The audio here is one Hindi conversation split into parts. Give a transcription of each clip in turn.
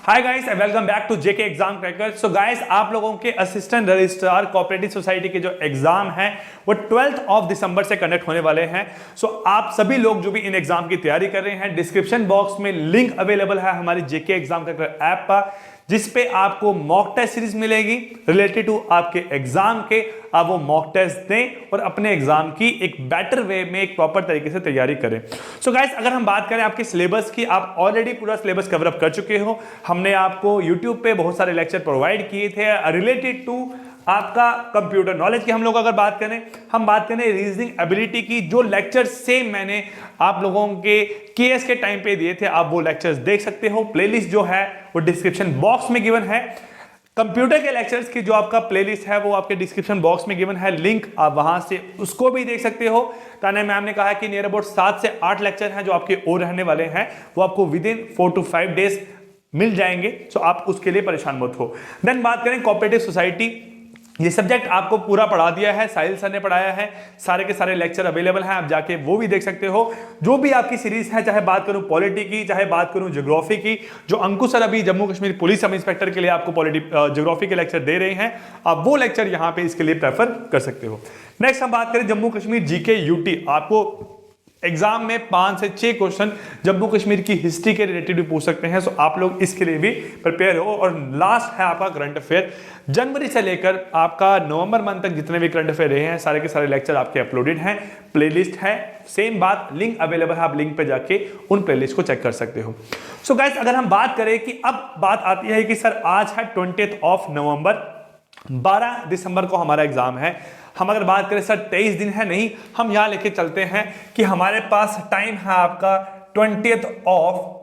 Hi guys, welcome back to JK exam cracker. So guys, आप लोगों के असिस्टेंट रजिस्ट्रार कोऑपरेटिव सोसाइटी के जो एग्जाम हैं वो 12 ऑफ दिसंबर से कंडक्ट होने वाले हैं। सो आप सभी लोग जो भी इन एग्जाम की तैयारी कर रहे हैं, डिस्क्रिप्शन बॉक्स में लिंक अवेलेबल है हमारी जेके एग्जाम क्रैकर ऐप का, जिस पे आपको मॉक टेस्ट सीरीज मिलेगी रिलेटेड टू आपके एग्जाम के। आप वो मॉक टेस्ट दें और अपने एग्जाम की एक बेटर वे में, एक प्रॉपर तरीके से तैयारी करें। सो गाइस, अगर हम बात करें आपके सिलेबस की, आप ऑलरेडी पूरा सिलेबस कवर अप कर चुके हो। हमने आपको यूट्यूब पे बहुत सारे लेक्चर प्रोवाइड किए थे रिलेटेड टू आपका कंप्यूटर नॉलेज की। हम लोग अगर बात करें, हम बात करें रीजनिंग एबिलिटी की, जो लेक्चर सेम मैंने आप लोगों के केएस के टाइम पे दिए थे, आप वो लेक्चर्स देख सकते हो। प्लेलिस्ट जो है वो डिस्क्रिप्शन बॉक्स में गिवन है। कंप्यूटर के लेक्चर्स की जो आपका प्लेलिस्ट है वो आपके डिस्क्रिप्शन बॉक्स में गिवन है लिंक, आप वहां से उसको भी देख सकते हो। ताना मैम ने कहा कि नियर अबाउट 7 से 8 लेक्चर हैं जो आपके और रहने वाले हैं, वो आपको विद इन 4 to 5 डेज मिल जाएंगे। सो आप उसके लिए परेशान मत हो। देन बात करें कोऑपरेटिव सोसाइटी, ये सब्जेक्ट आपको पूरा पढ़ा दिया है, साहिल सर ने पढ़ाया है, सारे के सारे लेक्चर अवेलेबल हैं, आप जाके वो भी देख सकते हो। जो भी आपकी सीरीज है, चाहे बात करूं पॉलिटी की, चाहे बात करूं ज्योग्राफी की, जो अंकुश सर अभी Jammu Kashmir police sub inspector के लिए आपको ज्योग्राफी के लेक्चर दे रहे हैं, आप वो लेक्चर यहां पे इसके लिए प्रेफर कर सकते हो। नेक्स्ट हम बात करें जम्मू कश्मीर जीके यूटी, आपको एग्जाम में 5 से 6 क्वेश्चन जम्मू कश्मीर की हिस्ट्री के रिलेटेड भी पूछ सकते हैं। सो आप लोग इसके लिए भी प्रिपेयर हो। और लास्ट है आपका करंट अफेयर, जनवरी से लेकर आपका नवंबर मंथ तक जितने भी करंट अफेयर रहे हैं, सारे के सारे लेक्चर आपके अपलोडेड हैं, प्लेलिस्ट है, सेम बात, लिंक अवेलेबल है, आप लिंक पे जाके उन प्लेलिस्ट को चेक कर सकते हो। सो गाइस, अगर हम बात करें कि अब बात आती है कि सर आज है 20 ऑफ नवंबर, 12 दिसंबर को हमारा एग्जाम है। हम अगर बात करें सर 23 दिन है, नहीं, हम यहां लेके चलते हैं कि हमारे पास टाइम है आपका 20 ऑफ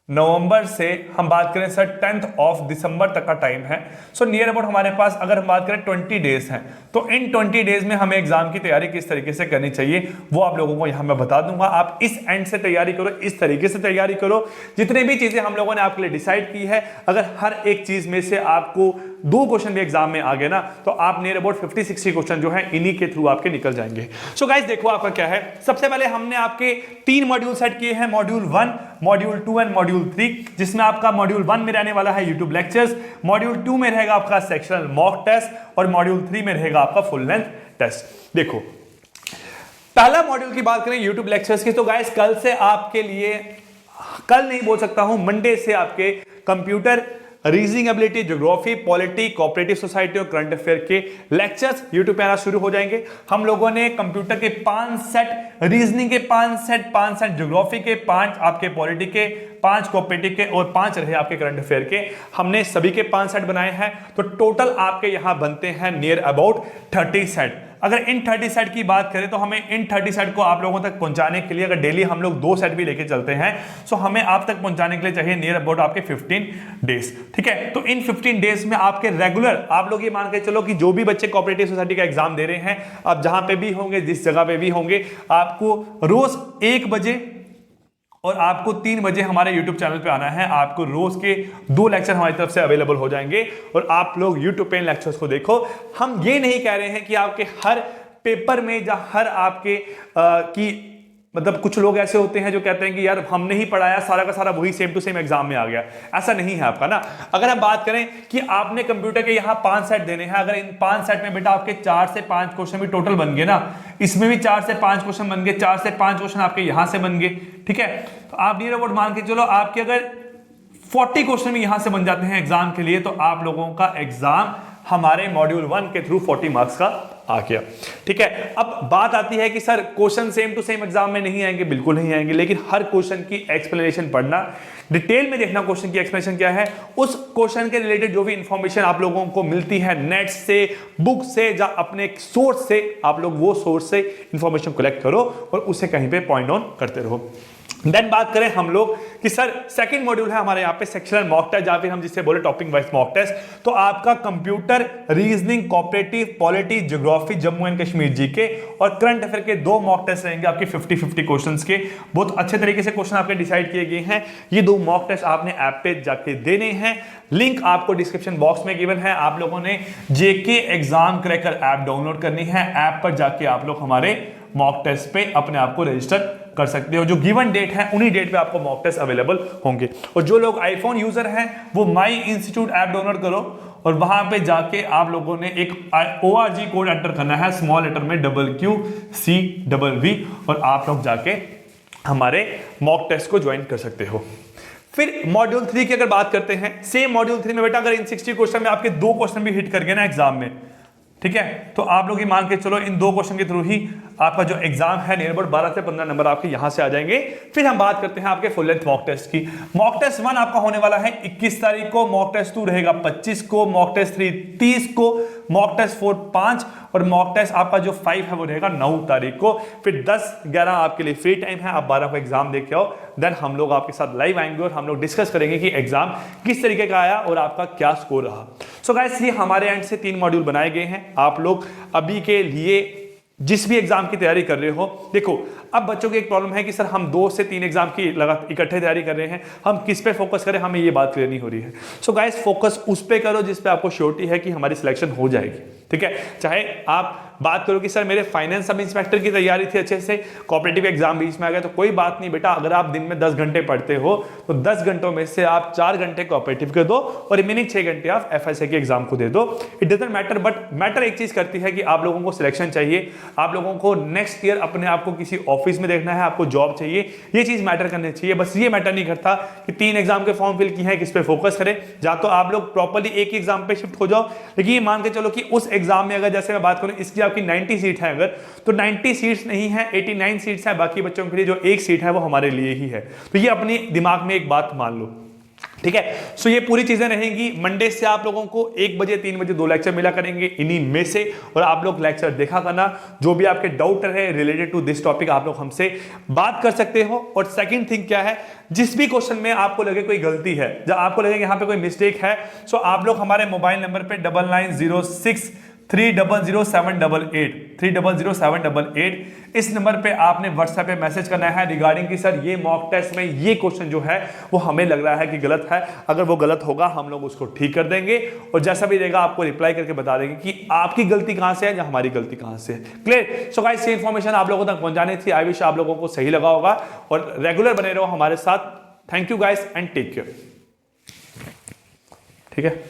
नवंबर से हम बात करें सर 10 ऑफ दिसंबर तक का टाइम है। सो नियर अबाउट हमारे पास अगर हम बात करें 20 डेज हैं, तो इन 20 डेज में हमें एग्जाम की तैयारी किस तरीके से करनी चाहिए वो आप लोगों को यहां मैं बता दूंगा। आप इस एंड से तैयारी करो, इस तरीके से तैयारी करो। जितने भी चीजें हम लोगों ने आपके लिए डिसाइड की है, अगर हर एक चीज में से आपको 2 क्वेश्चन भी एग्जाम में आ गए ना, तो आप नियर अबाउट 50-60 क्वेश्चन जो है इन्हीं के थ्रू आपके निकल जाएंगे। सो गाइस, देखो आपका क्या है। सबसे पहले हमने आपके 3 मॉड्यूल सेट किए हैं, मॉड्यूल 1, मॉड्यूल 2 एंड मॉड्यूल 3, जिसमें आपका मॉड्यूल 1 में रहने वाला है यूट्यूब लेक्चर्स, मॉड्यूल 2 में रहेगा आपका सेक्शनल मॉक टेस्ट और मॉड्यूल 3 में रहेगा आपका फुल लेंथ टेस्ट। देखो, पहला मॉड्यूल की बात करें यूट्यूब लेक्चर्स की, तो गाइस कल से आपके लिए, कल नहीं बोल सकता हूं, मंडे से आपके computer, reasoning ability, geography, polity, cooperative society और करंट अफेयर के लेक्चर्स यूट्यूब पे आना शुरू हो जाएंगे। हम लोगों ने कंप्यूटर के 5 सेट, रीजनिंग के 5 सेट, ज्योग्राफी के 5, आपके पॉलिटी के 5, कोऑपरेटिव के और 5 रहे आपके करंट अफेयर के, हमने सभी के 5 सेट बनाए हैं। तो टोटल आपके यहां बनते हैं नियर अबाउट 30 सेट। अगर इन 30 सेट की बात करें तो हमें इन 30 सेट को आप लोगों तक पहुंचाने के लिए, अगर डेली हम लोग 2 सेट भी लेके चलते हैं, सो हमें आप तक पहुंचाने के लिए चाहिए नियर अबाउट आपके 15 डेज। ठीक है, तो इन 15 डेज में आपके रेगुलर, आप लोग ये मान के चलो कि जो भी बच्चे कोऑपरेटिव सोसाइटी का एग्जाम दे रहे हैं, आप जहां पे भी होंगे, जिस जगह पे भी होंगे, आपको रोज 1 बजे और आपको 3 बजे हमारे YouTube चैनल पे आना है। आपको रोज के 2 लेक्चर हमारी तरफ से अवेलेबल हो जाएंगे और आप लोग YouTube पे इन लेक्चर्स को देखो। हम ये नहीं कह रहे हैं कि आपके हर पेपर में या हर आपके की मतलब, कुछ लोग ऐसे होते हैं जो कहते हैं कि यार हमने ही पढ़ाया, सारा का सारा वही सेम टू सेम एग्जाम में आ गया। ऐसा नहीं है आपका ना। अगर हम बात करें कि आपने कंप्यूटर के यहाँ 5 सेट देने हैं, अगर इन 5 सेट में बेटा आपके 4 से 5 क्वेश्चन भी टोटल बन गए ना, इसमें भी 4 से 5 क्वेश्चन बन गए, 4 से 5 क्वेश्चन आपके यहां से बन गए। ठीक है, तो आप नियर अबाउट मान के चलो आपके अगर 40 क्वेश्चन भी यहां से बन जाते हैं एग्जाम के लिए, तो आप लोगों का एग्जाम हमारे मॉड्यूल 1 के थ्रू 40 मार्क्स का आ गया। ठीक है, अब बात आती है कि sir question same to same exam में नहीं आएंगे, बिल्कुल नहीं आएंगे, लेकिन हर क्वेश्चन की एक्सप्लेनेशन पढ़ना, डिटेल में देखना क्वेश्चन की एक्सप्लेनेशन क्या है, उस क्वेश्चन के रिलेटेड जो भी इंफॉर्मेशन आप लोगों को मिलती है नेट से, बुक से या अपने सोर्स से, आप लोग वो सोर्स से इंफॉर्मेशन कलेक्ट करो और उसे कहीं पे पॉइंट ऑन करते रहो। देन बात करें हम लोग कि सर सेकंड मॉड्यूल है हमारे यहाँ पे सेक्शनल मॉक टेस्ट, या फिर हम जिसे बोले टॉपिक वाइज मॉक टेस्ट। तो आपका computer, reasoning, cooperative, polity, geography, Jammu and Kashmir GK और करंट अफेयर के 2 मॉक टेस्ट रहेंगे आपके 50-50 क्वेश्चंस के। बहुत अच्छे तरीके से क्वेश्चन आपके डिसाइड किए गए हैं। ये 2 मॉक टेस्ट आपने ऐप पे जाके देने हैं, लिंक आपको डिस्क्रिप्शन बॉक्स में गिवन है। आप लोगों ने जेके एग्जाम क्रैकर ऐप डाउनलोड करनी है, ऐप पर जाके आप लोग हमारे मॉक टेस्ट पे अपने आप को रजिस्टर कर सकते हो। जो गिवन डेट है उन्हीं डेट पे आपको मॉक टेस्ट अवेलेबल होंगे। और जो लोग आईफोन यूजर हैं वो माई इंस्टीट्यूट ऐप डाउनलोड करो और वहां पे जाके आप लोगों ने एक ORG कोड एंटर करना है, स्मॉल लेटर में QCVV, और आप लोग जाके हमारे मॉक टेस्ट को ज्वाइन कर सकते हो। फिर मॉड्यूल 3 की अगर बात करते हैं, सेम मॉड्यूल 3 में बेटा अगर इन 60 क्वेश्चन में आपके 2 क्वेश्चन भी हिट कर गए ना एग्जाम में, ठीक है, तो आप लोग ये मान के चलो इन 2 क्वेश्चन के थ्रू ही आपका जो एग्जाम है नियर अबाउट 12 से 15 नंबर आपके यहां से आ जाएंगे। फिर हम बात करते हैं आपके फुल लेंथ मॉक टेस्ट की। मॉक टेस्ट 1 आपका होने वाला है 21 तारीख को, मॉक टेस्ट 2 रहेगा 25 को, मॉक टेस्ट 3 30 को, मॉक टेस्ट 4 5, और मॉक टेस्ट आपका जो 5 है वो रहेगा 9 तारीख को। फिर 10-11 आपके लिए फ्री टाइम है, आप 12 को एग्जाम देख के आओ, देन हम लोग आपके साथ लाइव आएंगे और हम लोग डिस्कस करेंगे कि एग्जाम किस तरीके का आया और आपका क्या स्कोर रहा। सो गाइस, ये हमारे एंड से 3 मॉड्यूल बनाए गए हैं। आप लोग अभी के लिए जिस भी एग्जाम की तैयारी कर रहे हो, देखो अब बच्चों की एक प्रॉब्लम है कि सर हम 2 से 3 एग्जाम की लगातार इकट्ठे तैयारी कर रहे हैं, हम किस पे फोकस करें, हमें ये बात क्लियर नहीं हो रही है। सो गाइस, फोकस उस पे करो जिस पे आपको श्योरिटी है कि हमारी सिलेक्शन हो जाएगी, ठीक है। चाहे आप बात करो कि सर मेरे फाइनेंस सब इंस्पेक्टर की तैयारी थी अच्छे से, कोऑपरेटिव एग्जाम बीच में आ गया, तो कोई बात नहीं बेटा, अगर आप दिन में 10 घंटे पढ़ते हो तो 10 घंटों में से आप 4 घंटे कोऑपरेटिव के दो और रिमेनिंग 6 घंटे आप FSA के एग्जाम को दे दो। It doesn't matter, but matter एक चीज करती है कि आप लोगों को सिलेक्शन चाहिए, आप लोगों को नेक्स्ट ईयर अपने आप को किसी ऑफिस में देखना है, आपको जॉब चाहिए, ये चीज मैटर करनी चाहिए। बस ये मैटर नहीं करता कि 3 एग्जाम के फॉर्म फिल किए हैं, किस पे फोकस करें। या तो आप लोग प्रॉपर्ली एक ही एग्जाम पे शिफ्ट हो जाओ, लेकिन ये मान के चलो कि उस एग्जाम में अगर जैसे मैं बात करूं इसकी आपकी 90 सीट है अगर, तो 90 सीट्स नहीं है, 89 सीट्स है, बाकी बच्चों के लिए जो 1 सीट है वो हमारे लिए ही है। तो ये अपनी दिमाग में एक बात मान लो, ठीक है। सो ये पूरी चीजें रहेंगी। मंडे से आप लोगों को 1 बजे 3 बजे 2 लेक्चर मिला करेंगे इन्हीं में से, और आप लोग लेक्चर देखा करना। जो भी आपके डाउट है रिलेटेड टू दिस टॉपिक आप लोग हमसे बात कर सकते हो। और सेकंड थिंग क्या है, जिस भी क्वेश्चन में आपको लगे कोई गलती है, जब आपको लगे यहाँ पे कोई मिस्टेक है, सो आप लोग हमारे मोबाइल नंबर पे 9906 3000788 3000788 इस नंबर पे आपने व्हाट्सएप पे मैसेज करना है रिगार्डिंग कि सर ये मॉक टेस्ट में ये क्वेश्चन जो है वो हमें लग रहा है कि गलत है। अगर वो गलत होगा हम लोग उसको ठीक कर देंगे, और जैसा भी रहेगा आपको रिप्लाई करके बता देंगे कि आपकी गलती कहां से है या हमारी गलती कहां से है। क्लियर? सो गाइस, ये इंफॉर्मेशन आप लोगों तक पहुंचानी थी। आई विश आप लोगों को सही लगा होगा, और रेगुलर बने रहो हमारे साथ। Thank you guys and take care, ठीक है।